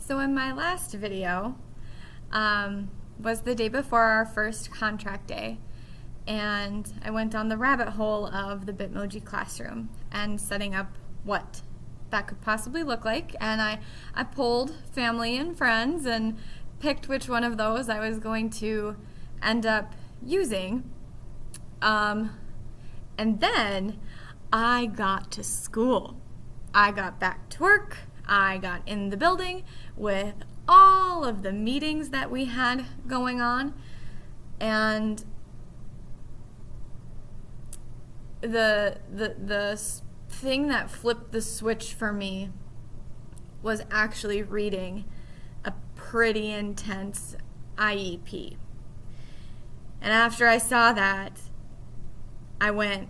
So in my last video was the day before our first contract day, and I went down the rabbit hole of the Bitmoji classroom and setting up what that could possibly look like, and I polled family and friends and picked which one of those I was going to end up using. And then I got to school. I got back to work. I got in the building with all of the meetings that we had going on, and the thing that flipped the switch for me was actually reading a pretty intense IEP. And after I saw that, I went,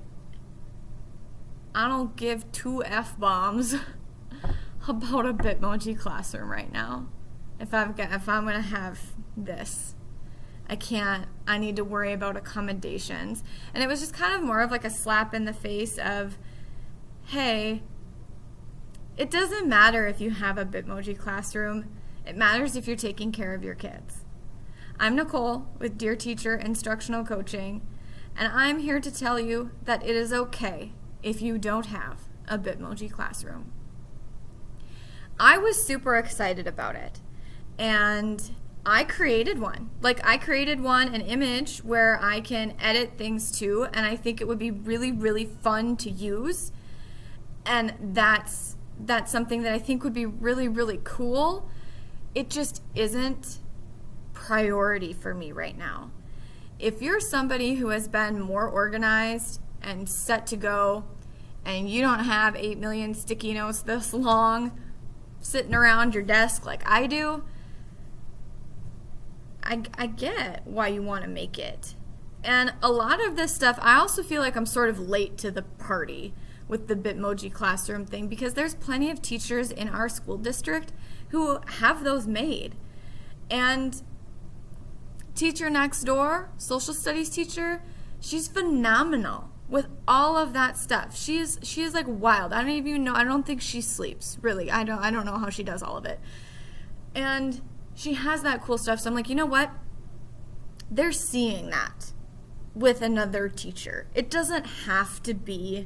I don't give two F-bombs about a Bitmoji classroom right now. If I'm gonna have this, I need to worry about accommodations. And it was just kind of more of like a slap in the face of, hey, it doesn't matter if you have a Bitmoji classroom. It matters if you're taking care of your kids. I'm Nicole with Dear Teacher Instructional Coaching, and I'm here to tell you that it is okay if you don't have a Bitmoji classroom. I was super excited about it, and I created one. I created an image where I can edit things to, and I think it would be really, really fun to use. And that's something that I think would be really, really cool. It just isn't priority for me right now. If you're somebody who has been more organized and set to go, and you don't have 8 million sticky notes this long sitting around your desk like I do, I get why you want to make it. And a lot of this stuff, I also feel like I'm sort of late to the party with the Bitmoji classroom thing, because there's plenty of teachers in our school district who have those made. And teacher next door, social studies teacher, she's phenomenal with all of that stuff. She is like wild. I don't even know. I don't think she sleeps, really. I don't know how she does all of it. And she has that cool stuff. So I'm like, you know what? They're seeing that with another teacher. It doesn't have to be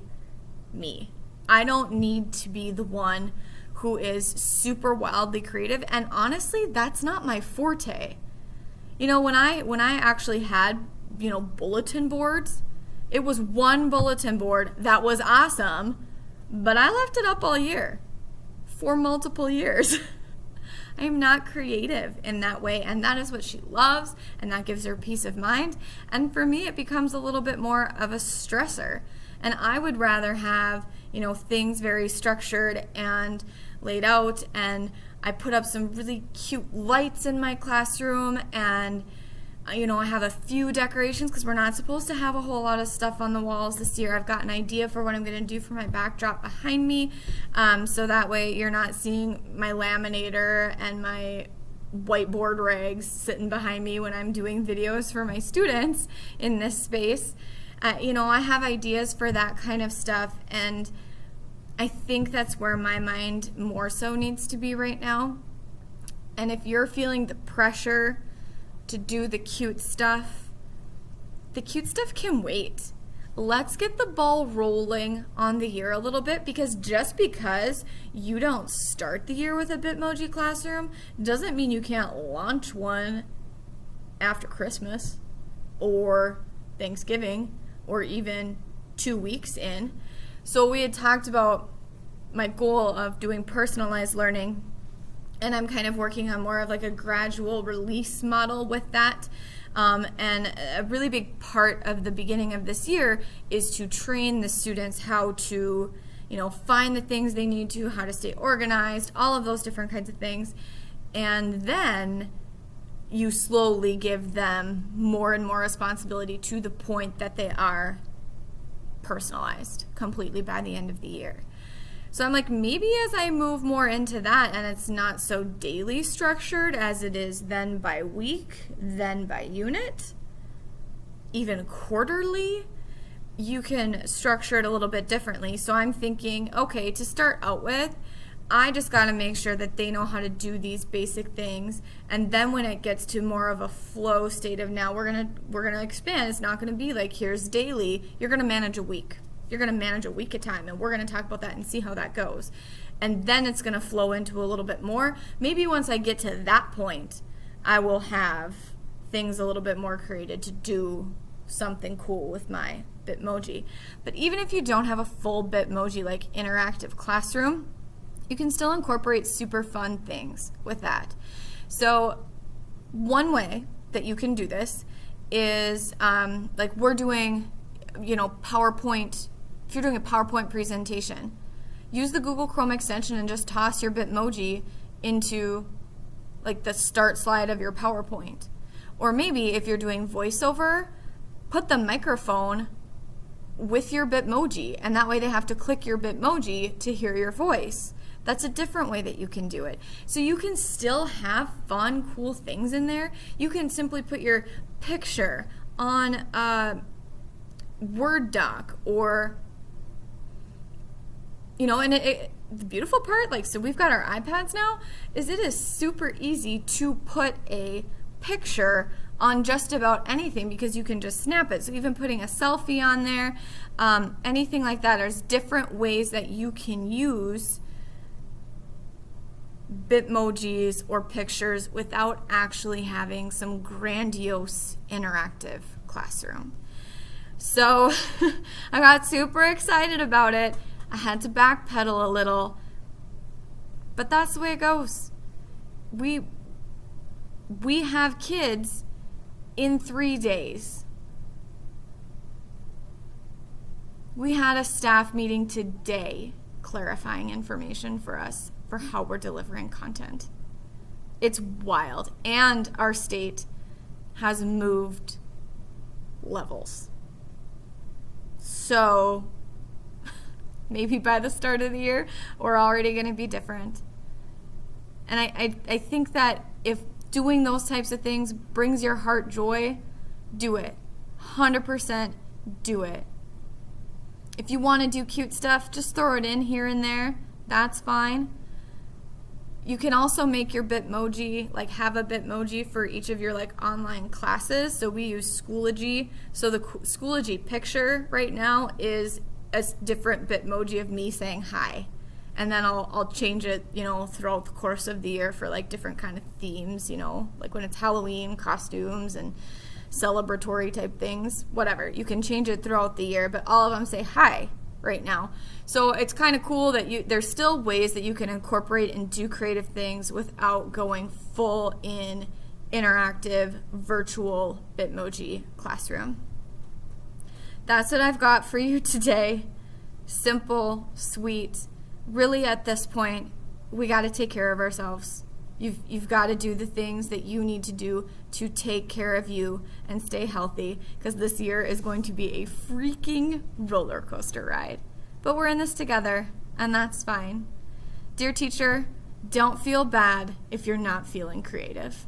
me. I don't need to be the one who is super wildly creative. And honestly, that's not my forte. You know, when I actually had, bulletin boards, it was one bulletin board that was awesome, but I left it up all year for multiple years. I am not creative in that way, and that is what she loves, and that gives her peace of mind. And for me, it becomes a little bit more of a stressor. And I would rather have, things very structured and laid out, and I put up some really cute lights in my classroom, and I have a few decorations because we're not supposed to have a whole lot of stuff on the walls this year. I've got an idea for what I'm going to do for my backdrop behind me, so that way you're not seeing my laminator and my whiteboard rags sitting behind me when I'm doing videos for my students in this space. I have ideas for that kind of stuff, and I think that's where my mind more so needs to be right now. And if you're feeling the pressure to do the cute stuff can wait. Let's get the ball rolling on the year a little bit, because just because you don't start the year with a Bitmoji classroom doesn't mean you can't launch one after Christmas or Thanksgiving or even 2 weeks in. So we had talked about my goal of doing personalized learning, and I'm kind of working on more of like a gradual release model with that. And a really big part of the beginning of this year is to train the students how to, find the things they need to, how to stay organized, all of those different kinds of things. And then you slowly give them more and more responsibility to the point that they are personalized completely by the end of the year. So I'm like, maybe as I move more into that, and it's not so daily structured as it is then by week, then by unit, even quarterly, you can structure it a little bit differently. So I'm thinking, okay, to start out with, I just got to make sure that they know how to do these basic things. And then when it gets to more of a flow state of now we're going to expand, it's not going to be like here's daily. You're going to manage a week. You're going to manage a week at a time, and we're going to talk about that and see how that goes. And then it's going to flow into a little bit more. Maybe once I get to that point, I will have things a little bit more created to do something cool with my Bitmoji. But even if you don't have a full Bitmoji like interactive classroom, you can still incorporate super fun things with that. So one way that you can do this is like we're doing, PowerPoint. If you're doing a PowerPoint presentation, use the Google Chrome extension and just toss your Bitmoji into like the start slide of your PowerPoint. Or maybe if you're doing voiceover, put the microphone with your Bitmoji, and that way they have to click your Bitmoji to hear your voice. That's a different way that you can do it. So you can still have fun, cool things in there. You can simply put your picture on a Word doc, or and the beautiful part, so we've got our iPads now, is it is super easy to put a picture on just about anything because you can just snap it. So even putting a selfie on there, anything like that. There's different ways that you can use Bitmojis or pictures without actually having some grandiose interactive classroom. So I got super excited about it. I had to backpedal a little, but that's the way it goes. We have kids in 3 days. We had a staff meeting today clarifying information for us for how we're delivering content. It's wild. And our state has moved levels. So maybe by the start of the year, we're already going to be different. And I think that if doing those types of things brings your heart joy, do it. 100% do it. If you want to do cute stuff, just throw it in here and there. That's fine. You can also make your Bitmoji, have a Bitmoji for each of your online classes. So we use Schoology. So the Schoology picture right now is a different Bitmoji of me saying hi. And then I'll change it, throughout the course of the year for different kind of themes, like when it's Halloween, costumes and celebratory type things, whatever. You can change it throughout the year, but all of them say hi right now. So it's kind of cool that there's still ways that you can incorporate and do creative things without going full in interactive virtual Bitmoji classroom. That's what I've got for you today. Simple, sweet. Really at this point, we got to take care of ourselves. You've got to do the things that you need to do to take care of you and stay healthy, because this year is going to be a freaking roller coaster ride. But we're in this together, and that's fine. Dear teacher, don't feel bad if you're not feeling creative.